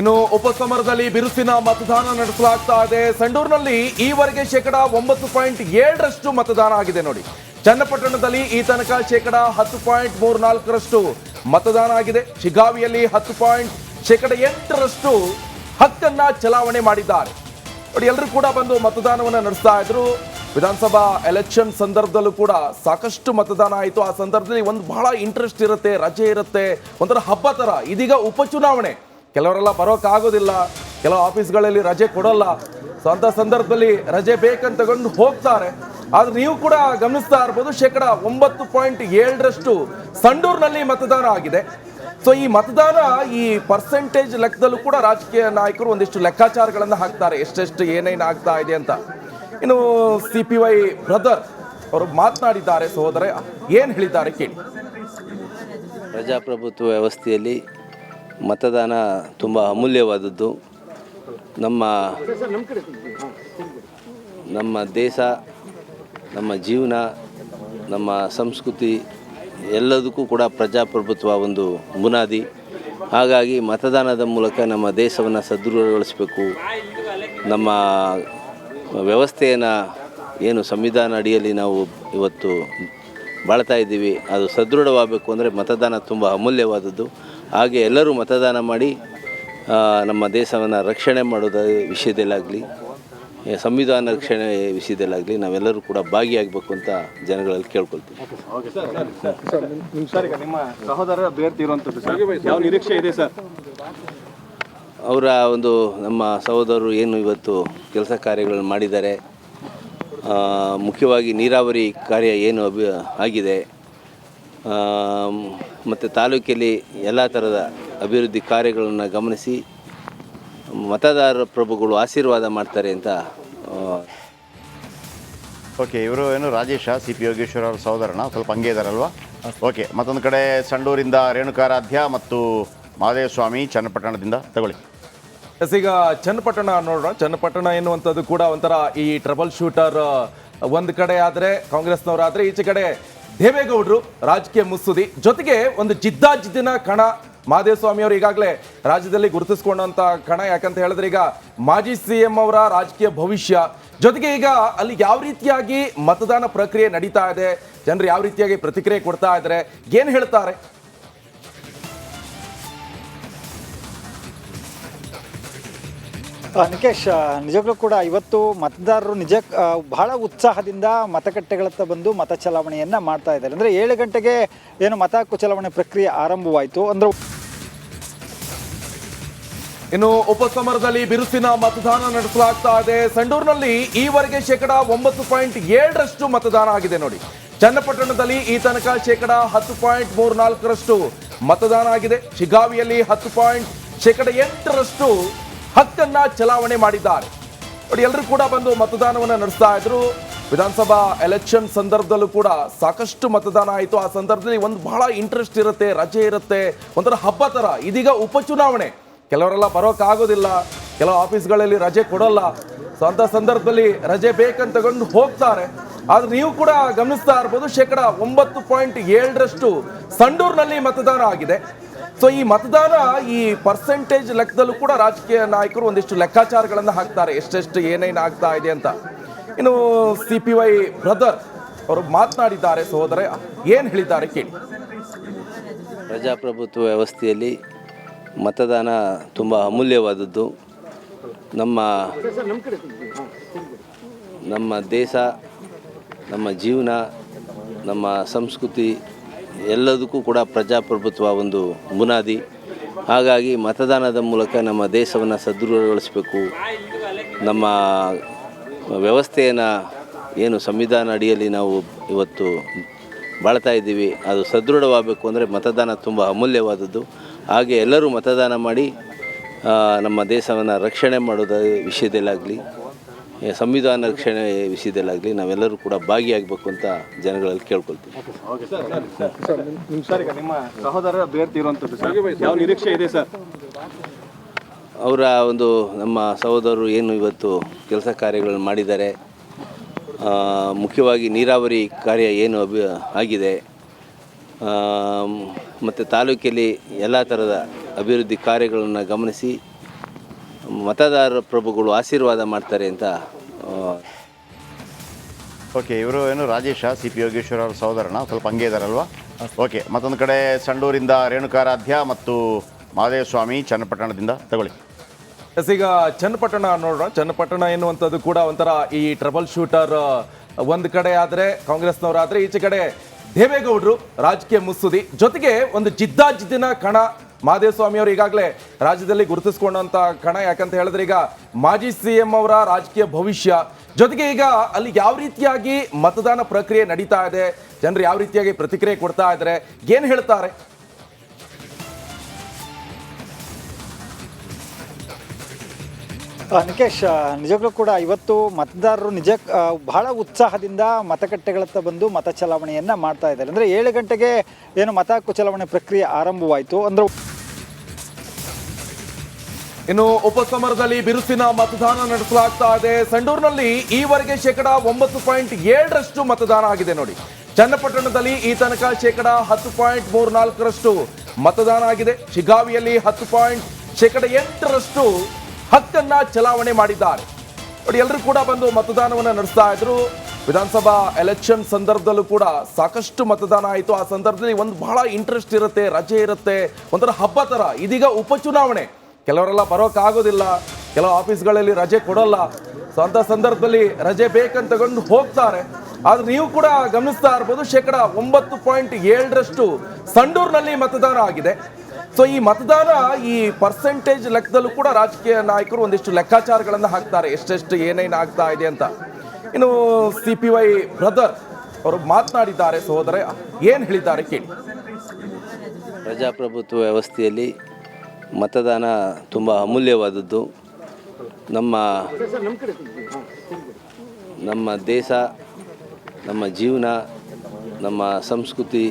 ಇನ್ನು ಉಪಸಮರದಲ್ಲಿ ಬಿರುಸಿನ ಮತದಾನ ನಡೆಸಲಾಗ್ತಾ ಇದೆ. ಸಂಡೂರಿನಲ್ಲಿ ಈವರೆಗೆ 9.7% ಮತದಾನ ಆಗಿದೆ ನೋಡಿ. ಚನ್ನಪಟ್ಟಣದಲ್ಲಿ ಈ ತನಕ 10.34% ಮತದಾನ ಆಗಿದೆ. ಶಿಗ್ಗಾವಿಯಲ್ಲಿ 8% ಹಕ್ಕನ್ನ ಚಲಾವಣೆ ಮಾಡಿದ್ದಾರೆ ನೋಡಿ. ಎಲ್ಲರೂ ಕೂಡ ಬಂದು ಮತದಾನವನ್ನು ನಡೆಸ್ತಾ ಇದ್ರು. ವಿಧಾನಸಭಾ ಎಲೆಕ್ಷನ್ ಸಂದರ್ಭದಲ್ಲೂ ಕೂಡ ಸಾಕಷ್ಟು ಮತದಾನ ಆಯಿತು. ಆ ಸಂದರ್ಭದಲ್ಲಿ ಒಂದು ಬಹಳ ಇಂಟ್ರೆಸ್ಟ್ ಇರುತ್ತೆ, ರಜೆ ಇರುತ್ತೆ, ಒಂಥರ ಹಬ್ಬ ತರ. ಇದೀಗ ಉಪಚುನಾವಣೆ, ಕೆಲವರೆಲ್ಲ ಬರೋಕ್ಕಾಗೋದಿಲ್ಲ, ಕೆಲವು ಆಫೀಸ್ಗಳಲ್ಲಿ ರಜೆ ಕೊಡೋಲ್ಲ. ಸೊ ಅಂತ ಸಂದರ್ಭದಲ್ಲಿ ರಜೆ ಬೇಕಂತ ತಗೊಂಡು ಹೋಗ್ತಾರೆ. ಆದ್ರೆ ನೀವು ಕೂಡ ಗಮನಿಸ್ತಾ ಇರ್ಬೋದು, 9.7% ಸಂಡೂರಿನಲ್ಲಿ ಮತದಾನ ಆಗಿದೆ. ಸೊ ಈ ಮತದಾನ, ಈ ಪರ್ಸೆಂಟೇಜ್ ಲೆಕ್ಕದಲ್ಲೂ ಕೂಡ ರಾಜಕೀಯ ನಾಯಕರು ಒಂದಿಷ್ಟು ಲೆಕ್ಕಾಚಾರಗಳನ್ನು ಹಾಕ್ತಾರೆ, ಎಷ್ಟೆಷ್ಟು ಏನೇನು ಆಗ್ತಾ ಇದೆ ಅಂತ. ಇನ್ನು CPY ಬ್ರದರ್ ಅವರು ಮಾತನಾಡಿದ್ದಾರೆ. ಸಹೋದರ ಏನು ಹೇಳಿದ್ದಾರೆ ಕೇಳಿ. ಪ್ರಜಾಪ್ರಭುತ್ವ ವ್ಯವಸ್ಥೆಯಲ್ಲಿ ಮತದಾನ ತುಂಬ ಅಮೂಲ್ಯವಾದದ್ದು. ನಮ್ಮ ದೇಶ, ನಮ್ಮ ಜೀವನ, ನಮ್ಮ ಸಂಸ್ಕೃತಿ ಎಲ್ಲದಕ್ಕೂ ಕೂಡ ಪ್ರಜಾಪ್ರಭುತ್ವ ಒಂದು ಬುನಾದಿ. ಹಾಗಾಗಿ ಮತದಾನದ ಮೂಲಕ ನಮ್ಮ ದೇಶವನ್ನು ಸದೃಢಗೊಳಿಸಬೇಕು. ನಮ್ಮ ವ್ಯವಸ್ಥೆಯನ್ನು ಏನು ಸಂವಿಧಾನ ಅಡಿಯಲ್ಲಿ ನಾವು ಇವತ್ತು ಬಾಳ್ತಾ ಇದ್ದೀವಿ, ಅದು ಸದೃಢವಾಗಬೇಕು ಅಂದರೆ ಮತದಾನ ತುಂಬ ಅಮೂಲ್ಯವಾದದ್ದು. ಹಾಗೆ ಎಲ್ಲರೂ ಮತದಾನ ಮಾಡಿ ನಮ್ಮ ದೇಶವನ್ನು ರಕ್ಷಣೆ ಮಾಡೋದ ವಿಷಯದಲ್ಲಾಗಲಿ, ಸಂವಿಧಾನ ರಕ್ಷಣೆ ವಿಷಯದಲ್ಲಾಗಲಿ ನಾವೆಲ್ಲರೂ ಕೂಡ ಭಾಗಿಯಾಗಬೇಕು ಅಂತ ಜನಗಳಲ್ಲಿ ಕೇಳ್ಕೊಳ್ತೀವಿ. ನಿಮ್ಮ ಸಹೋದರ ಅಭ್ಯರ್ಥಿ ಇರುವಂಥದ್ದು ಯಾವ ನಿರೀಕ್ಷೆ ಇದೆ ಸರ್? ಅವರ ಒಂದು ನಮ್ಮ ಸಹೋದರರು ಏನು ಇವತ್ತು ಕೆಲಸ ಕಾರ್ಯಗಳನ್ನು ಮಾಡಿದ್ದಾರೆ, ಮುಖ್ಯವಾಗಿ ನೀರಾವರಿ ಕಾರ್ಯ ಏನು ಆಗಿದೆ, ಮತ್ತು ತಾಲೂಕಲ್ಲಿ ಎಲ್ಲ ಥರದ ಅಭಿವೃದ್ಧಿ ಕಾರ್ಯಗಳನ್ನು ಗಮನಿಸಿ ಮತದಾರ ಪ್ರಭುಗಳು ಆಶೀರ್ವಾದ ಮಾಡ್ತಾರೆ ಅಂತ. ಓಕೆ, ಇವರು ಏನು ರಾಜೇಶ CP ಯೋಗೇಶ್ವರ ಅವ್ರ ಸಹೋದರನ ಸ್ವಲ್ಪ ಹಂಗೆ ಇದ್ದಾರಲ್ವಾ? ಓಕೆ, ಮತ್ತೊಂದು ಕಡೆ ಸಂಡೂರಿಂದ ರೇಣುಕಾರಾಧ್ಯ ಮತ್ತು ಮಹಾದೇವ ಸ್ವಾಮಿ ಚನ್ನಪಟ್ಟಣದಿಂದ ತಗೊಳ್ಳಿ. ಈಗ ಚನ್ನಪಟ್ಟಣ ನೋಡೋಣ. ಚನ್ನಪಟ್ಟಣ ಎನ್ನುವಂಥದ್ದು ಕೂಡ ಒಂಥರ ಈ ಟ್ರಬಲ್ ಶೂಟರ್. ಒಂದು ಕಡೆ ಆದರೆ ಕಾಂಗ್ರೆಸ್ನವರಾದರೆ, ಈಚೆ ಕಡೆ ದೇವೇಗೌಡರು ರಾಜಕೀಯ ಮುತ್ಸುದಿ, ಜೊತೆಗೆ ಒಂದು ಜಿದ್ದಿನ ಕಣ. ಮಹದೇವಸ್ವಾಮಿ ಅವರು ಈಗಾಗಲೇ ರಾಜ್ಯದಲ್ಲಿ ಗುರುತಿಸಿಕೊಂಡಂತ ಕಣ. ಯಾಕಂತ ಹೇಳಿದ್ರೆ ಈಗ ಮಾಜಿ CM ಅವರ ರಾಜಕೀಯ ಭವಿಷ್ಯ, ಜೊತೆಗೆ ಈಗ ಅಲ್ಲಿ ಯಾವ ರೀತಿಯಾಗಿ ಮತದಾನ ಪ್ರಕ್ರಿಯೆ ನಡೀತಾ ಇದೆ, ಜನರು ಯಾವ ರೀತಿಯಾಗಿ ಪ್ರತಿಕ್ರಿಯೆ ಕೊಡ್ತಾ ಇದ್ದಾರೆ, ಏನು ಹೇಳ್ತಾರೆ. ನಿಕೇಶ್, ನಿಜಕ್ಕೂ ಕೂಡ ಇವತ್ತು ಮತದಾರರು ಬಹಳ ಉತ್ಸಾಹದಿಂದ ಮತಗಟ್ಟೆಗಳತ್ತ ಬಂದು ಮತ ಚಲಾವಣೆಯನ್ನು ಮಾಡ್ತಾ ಇದ್ದಾರೆ. ಅಂದರೆ 7 ಗಂಟೆಗೆ ಏನು ಮತ ಚಲಾವಣೆ ಪ್ರಕ್ರಿಯೆ ಆರಂಭವಾಯಿತು. ಅಂದರೆ ಇನ್ನು ಉಪಸಮರದಲ್ಲಿ ಬಿರುಸಿನ ಮತದಾನ ನಡೆಸಲಾಗ್ತಾ ಇದೆ. ಸಂಡೂರಿನಲ್ಲಿ ಈವರೆಗೆ 9.7% ಮತದಾನ ಆಗಿದೆ ನೋಡಿ. ಚನ್ನಪಟ್ಟಣದಲ್ಲಿ ಈ ತನಕ 10.34% ಮತದಾನ ಆಗಿದೆ. ಶಿಗ್ಗಾವಿಯಲ್ಲಿ 8% ಹಕ್ಕನ್ನ ಚಲಾವಣೆ ಮಾಡಿದ್ದಾರೆ ನೋಡಿ. ಎಲ್ಲರೂ ಕೂಡ ಬಂದು ಮತದಾನವನ್ನು ನಡೆಸ್ತಾ ಇದ್ರು. ವಿಧಾನಸಭಾ ಎಲೆಕ್ಷನ್ ಸಂದರ್ಭದಲ್ಲೂ ಕೂಡ ಸಾಕಷ್ಟು ಮತದಾನ ಆಯಿತು. ಆ ಸಂದರ್ಭದಲ್ಲಿ ಒಂದು ಬಹಳ ಇಂಟ್ರೆಸ್ಟ್ ಇರುತ್ತೆ, ರಜೆ ಇರುತ್ತೆ, ಒಂಥರ ಹಬ್ಬ ತರ. ಇದೀಗ ಉಪಚುನಾವಣೆ, ಕೆಲವರೆಲ್ಲ ಬರೋಕ್ಕಾಗೋದಿಲ್ಲ, ಕೆಲವು ಆಫೀಸ್ಗಳಲ್ಲಿ ರಜೆ ಕೊಡೋಲ್ಲ. ಸೊ ಅಂತ ಸಂದರ್ಭದಲ್ಲಿ ರಜೆ ಬೇಕಂತ ತಗೊಂಡು ಹೋಗ್ತಾರೆ. ಆದ್ರೆ ನೀವು ಕೂಡ ಗಮನಿಸ್ತಾ ಇರ್ಬೋದು, 9.7% ಸಂಡೂರಿನಲ್ಲಿ ಮತದಾನ ಆಗಿದೆ. ಸೊ ಈ ಮತದಾನ, ಈ ಪರ್ಸೆಂಟೇಜ್ ಲೆಕ್ಕದಲ್ಲೂ ಕೂಡ ರಾಜಕೀಯ ನಾಯಕರು ಒಂದಿಷ್ಟು ಲೆಕ್ಕಾಚಾರಗಳನ್ನು ಹಾಕ್ತಾರೆ, ಎಷ್ಟೆಷ್ಟು ಏನೇನು ಆಗ್ತಾ ಇದೆ ಅಂತ. ಇನ್ನು CPY ಬ್ರದರ್ ಅವರು ಮಾತನಾಡಿದ್ದಾರೆ. ಸಹೋದರ ಏನು ಹೇಳಿದ್ದಾರೆ ಕೇಳಿ. ಪ್ರಜಾಪ್ರಭುತ್ವ ವ್ಯವಸ್ಥೆಯಲ್ಲಿ ಮತದಾನ ತುಂಬ ಅಮೂಲ್ಯವಾದದ್ದು. ನಮ್ಮ ದೇಶ, ನಮ್ಮ ಜೀವನ, ನಮ್ಮ ಸಂಸ್ಕೃತಿ ಎಲ್ಲದಕ್ಕೂ ಕೂಡ ಪ್ರಜಾಪ್ರಭುತ್ವ ಒಂದು ಬುನಾದಿ. ಹಾಗಾಗಿ ಮತದಾನದ ಮೂಲಕ ನಮ್ಮ ದೇಶವನ್ನು ಸದೃಢಗೊಳಿಸಬೇಕು. ನಮ್ಮ ವ್ಯವಸ್ಥೆಯನ್ನು ಏನು ಸಂವಿಧಾನ ಅಡಿಯಲ್ಲಿ ನಾವು ಇವತ್ತು ಬಾಳ್ತಾ ಇದ್ದೀವಿ, ಅದು ಸದೃಢವಾಗಬೇಕು ಅಂದರೆ ಮತದಾನ ತುಂಬ ಅಮೂಲ್ಯವಾದದ್ದು. ಹಾಗೆ ಎಲ್ಲರೂ ಮತದಾನ ಮಾಡಿ ನಮ್ಮ ದೇಶವನ್ನು ರಕ್ಷಣೆ ಮಾಡೋದ ವಿಷಯದಲ್ಲಾಗಲಿ, ಸಂವಿಧಾನ ರಕ್ಷಣೆ ವಿಷಯದಲ್ಲಾಗಲಿ ನಾವೆಲ್ಲರೂ ಕೂಡ ಭಾಗಿಯಾಗಬೇಕು ಅಂತ ಜನಗಳಲ್ಲಿ ಕೇಳ್ಕೊಳ್ತೀವಿ. ನಿಮ್ಮ ಸಹೋದರ ಅಭ್ಯರ್ಥಿ ಇರುವಂಥದ್ದು ಯಾವ ನಿರೀಕ್ಷೆ ಇದೆ ಸರ್? ಅವರ ಒಂದು ನಮ್ಮ ಸಹೋದರರು ಏನು ಇವತ್ತು ಕೆಲಸ ಕಾರ್ಯಗಳನ್ನು ಮಾಡಿದ್ದಾರೆ, ಮುಖ್ಯವಾಗಿ ನೀರಾವರಿ ಕಾರ್ಯ ಏನು ಆಗಿದೆ, ಮತ್ತು ತಾಲೂಕಲ್ಲಿ ಎಲ್ಲ ಥರದ ಅಭಿವೃದ್ಧಿ ಕಾರ್ಯಗಳನ್ನು ಗಮನಿಸಿ ಮತದಾರ ಪ್ರಭುಗಳು ಆಶೀರ್ವಾದ ಮಾಡ್ತಾರೆ ಅಂತ ಓಕೆ, ಇವರು ಏನು ರಾಜೇಶ ಸಿ ಪಿ ಯೋಗೇಶ್ವರ ಅವ್ರ ಸಹೋದರನ ಸ್ವಲ್ಪ ಹಂಗೆ ಇದ್ದಾರಲ್ವಾ? ಓಕೆ, ಮತ್ತೊಂದು ಕಡೆ ಸಂಡೂರಿಂದ ರೇಣುಕಾರಾಧ್ಯ ಮತ್ತು ಮಹದೇವ ಸ್ವಾಮಿ ಚನ್ನಪಟ್ಟಣದಿಂದ ತಗೊಳ್ಳಿ. ಈಗ ಚನ್ನಪಟ್ಟಣ ನೋಡೋಣ. ಚನ್ನಪಟ್ಟಣ ಎನ್ನುವಂಥದ್ದು ಕೂಡ ಒಂಥರ ಈ ಟ್ರಬಲ್ ಶೂಟರ್. ಒಂದು ಕಡೆ ಆದರೆ ಕಾಂಗ್ರೆಸ್ನವರಾದರೆ, ಈಚೆ ಕಡೆ ದೇವೇಗೌಡರು ರಾಜಕೀಯ ಮುತ್ಸುದಿ, ಜೊತೆಗೆ ಒಂದು ಜಿದ್ದಾಜಿದ್ದಿನ ಕಣ. ಮಹದೇವ ಸ್ವಾಮಿ ಅವರು ಈಗಾಗಲೇ ರಾಜ್ಯದಲ್ಲಿ ಗುರುತಿಸ್ಕೊಂಡಂತ ಕಣ. ಯಾಕಂತ ಹೇಳಿದ್ರೆ ಈಗ ಮಾಜಿ CM ಅವರ ರಾಜಕೀಯ ಭವಿಷ್ಯ, ಜೊತೆಗೆ ಈಗ ಅಲ್ಲಿ ಯಾವ ರೀತಿಯಾಗಿ ಮತದಾನ ಪ್ರಕ್ರಿಯೆ ನಡೀತಾ ಇದೆ, ಜನರು ಯಾವ ರೀತಿಯಾಗಿ ಪ್ರತಿಕ್ರಿಯೆ ಕೊಡ್ತಾ ಇದ್ದಾರೆ, ಏನು ಹೇಳ್ತಾರೆ? ನಿಕೇಶ್, ನಿಜಕ್ಕೂ ಕೂಡ ಇವತ್ತು ಮತದಾರರು ಬಹಳ ಉತ್ಸಾಹದಿಂದ ಮತಗಟ್ಟೆಗಳತ್ತ ಬಂದು ಮತ ಚಲಾವಣೆಯನ್ನ ಮಾಡ್ತಾ ಇದ್ದಾರೆ. ಅಂದ್ರೆ 7 ಗಂಟೆಗೆ ಏನು ಮತ ಹಕ್ಕು ಚಲಾವಣೆ ಪ್ರಕ್ರಿಯೆ ಆರಂಭವಾಯಿತು. ಅಂದ್ರೆ ಇನ್ನು ಉಪಸಮರದಲ್ಲಿ ಬಿರುಸಿನ ಮತದಾನ ನಡೆಸಲಾಗ್ತಾ ಇದೆ. ಸಂಡೂರಿನಲ್ಲಿ ಈವರೆಗೆ 9.7% ಮತದಾನ ಆಗಿದೆ ನೋಡಿ. ಚನ್ನಪಟ್ಟಣದಲ್ಲಿ ಈ ತನಕ 10.34% ಮತದಾನ ಆಗಿದೆ. ಶಿಗಾವಿಯಲ್ಲಿ 8% ಹಕ್ಕನ್ನ ಚಲಾವಣೆ ಮಾಡಿದ್ದಾರೆ ನೋಡಿ. ಎಲ್ಲರೂ ಕೂಡ ಬಂದು ಮತದಾನವನ್ನ ನಡೆಸ್ತಾ ಇದ್ರು. ವಿಧಾನಸಭಾ ಎಲೆಕ್ಷನ್ ಸಂದರ್ಭದಲ್ಲೂ ಕೂಡ ಸಾಕಷ್ಟು ಮತದಾನ ಆಯಿತು. ಆ ಸಂದರ್ಭದಲ್ಲಿ ಒಂದು ಬಹಳ ಇಂಟ್ರೆಸ್ಟ್ ಇರುತ್ತೆ, ರಜೆ ಇರುತ್ತೆ, ಒಂಥರ ಹಬ್ಬ ತರ. ಇದೀಗ ಉಪಚುನಾವಣೆ, ಕೆಲವರೆಲ್ಲ ಬರೋಕ್ಕಾಗೋದಿಲ್ಲ, ಕೆಲವು ಆಫೀಸ್ಗಳಲ್ಲಿ ರಜೆ ಕೊಡೋಲ್ಲ. ಸೊ ಅಂತ ಸಂದರ್ಭದಲ್ಲಿ ರಜೆ ಬೇಕಂತ ತಗೊಂಡು ಹೋಗ್ತಾರೆ. ಆದ್ರೆ ನೀವು ಕೂಡ ಗಮನಿಸ್ತಾ ಇರ್ಬೋದು, 9.7% ಸಂಡೂರಿನಲ್ಲಿ ಮತದಾನ ಆಗಿದೆ. ಸೊ ಈ ಮತದಾನ, ಈ ಪರ್ಸೆಂಟೇಜ್ ಲೆಕ್ಕದಲ್ಲೂ ಕೂಡ ರಾಜಕೀಯ ನಾಯಕರು ಒಂದಿಷ್ಟು ಲೆಕ್ಕಾಚಾರಗಳನ್ನು ಹಾಕ್ತಾರೆ, ಎಷ್ಟೆಷ್ಟು ಏನೇನು ಆಗ್ತಾ ಇದೆ ಅಂತ. ಇನ್ನು CPY ಬ್ರದರ್ ಅವರು ಮಾತನಾಡಿದ್ದಾರೆ. ಸಹೋದರ ಏನು ಹೇಳಿದ್ದಾರೆ ಕೇಳಿ. ಪ್ರಜಾಪ್ರಭುತ್ವ ವ್ಯವಸ್ಥೆಯಲ್ಲಿ ಮತದಾನ ತುಂಬ ಅಮೂಲ್ಯವಾದದ್ದು. ನಮ್ಮ ದೇಶ, ನಮ್ಮ ಜೀವನ, ನಮ್ಮ ಸಂಸ್ಕೃತಿ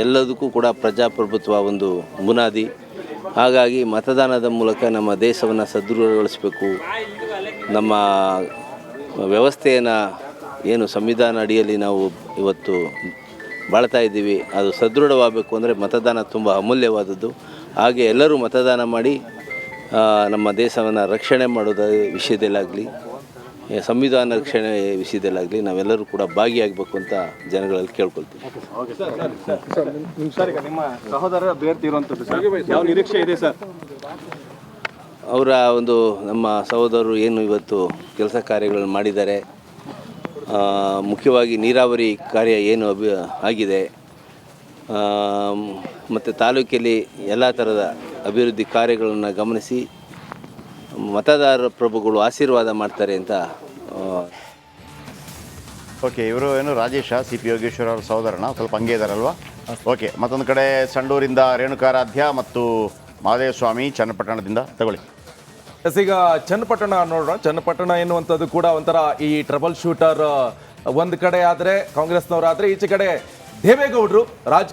ಎಲ್ಲದಕ್ಕೂ ಕೂಡ ಪ್ರಜಾಪ್ರಭುತ್ವ ಒಂದು ಬುನಾದಿ. ಹಾಗಾಗಿ ಮತದಾನದ ಮೂಲಕ ನಮ್ಮ ದೇಶವನ್ನು ಸದೃಢಗೊಳಿಸಬೇಕು. ನಮ್ಮ ವ್ಯವಸ್ಥೆಯನ್ನು ಏನು ಸಂವಿಧಾನ ಅಡಿಯಲ್ಲಿ ನಾವು ಇವತ್ತು ಬಾಳ್ತಾ ಇದ್ದೀವಿ, ಅದು ಸದೃಢವಾಗಬೇಕು ಅಂದರೆ ಮತದಾನ ತುಂಬ ಅಮೂಲ್ಯವಾದದ್ದು. ಹಾಗೆ ಎಲ್ಲರೂ ಮತದಾನ ಮಾಡಿ ನಮ್ಮ ದೇಶವನ್ನು ರಕ್ಷಣೆ ಮಾಡೋದ ವಿಷಯದಲ್ಲಾಗಲಿ, ಸಂವಿಧಾನ ರಕ್ಷಣೆ ವಿಷಯದಲ್ಲಾಗಲಿ ನಾವೆಲ್ಲರೂ ಕೂಡ ಭಾಗಿಯಾಗಬೇಕು ಅಂತ ಜನಗಳಲ್ಲಿ ಕೇಳ್ಕೊಳ್ತೀವಿ. ಸರ್, ಈಗ ನಿಮ್ಮ ಸಹೋದರ ಅಭ್ಯರ್ಥಿ ಇರುವಂಥದ್ದು ಸರ್, ಯಾವ ನಿರೀಕ್ಷೆ ಇದೆ ಸರ್? ಅವರ ಒಂದು ನಮ್ಮ ಸಹೋದರರು ಏನು ಇವತ್ತು ಕೆಲಸ ಕಾರ್ಯಗಳನ್ನು ಮಾಡಿದ್ದಾರೆ, ಮುಖ್ಯವಾಗಿ ನೀರಾವರಿ ಕಾರ್ಯ ಏನು ಆಗಿದೆ, ಮತ್ತು ತಾಲೂಕಲ್ಲಿ ಎಲ್ಲ ಥರದ ಅಭಿವೃದ್ಧಿ ಕಾರ್ಯಗಳನ್ನು ಗಮನಿಸಿ ಮತದಾರ ಪ್ರಭುಗಳು ಆಶೀರ್ವಾದ ಮಾಡ್ತಾರೆ ಅಂತ. ಓಕೆ, ಇವರು ಏನು ರಾಜೇಶ ಸಿ ಪಿ ಯೋಗೇಶ್ವರ ಅವ್ರ ಸಹೋದರನ ಸ್ವಲ್ಪ ಹಂಗೆ ಇದ್ದಾರಲ್ವಾ? ಓಕೆ, ಮತ್ತೊಂದು ಕಡೆ ಸಂಡೂರಿಂದ ರೇಣುಕಾರಾಧ್ಯ ಮತ್ತು ಮಹದೇವ ಸ್ವಾಮಿ ಚನ್ನಪಟ್ಟಣದಿಂದ ತಗೊಳ್ಳಿ. ಈಗ ಚನ್ನಪಟ್ಟಣ ನೋಡೋಣ. ಚನ್ನಪಟ್ಟಣ ಎನ್ನುವಂಥದ್ದು ಕೂಡ ಒಂಥರ ಈ ಟ್ರಬಲ್ ಶೂಟರ್. ಒಂದು ಕಡೆ ಆದರೆ ಕಾಂಗ್ರೆಸ್ನವರಾದರೆ, ಈಚೆ ಕಡೆ ದೇವೇಗೌಡರು ರಾಜಕೀಯ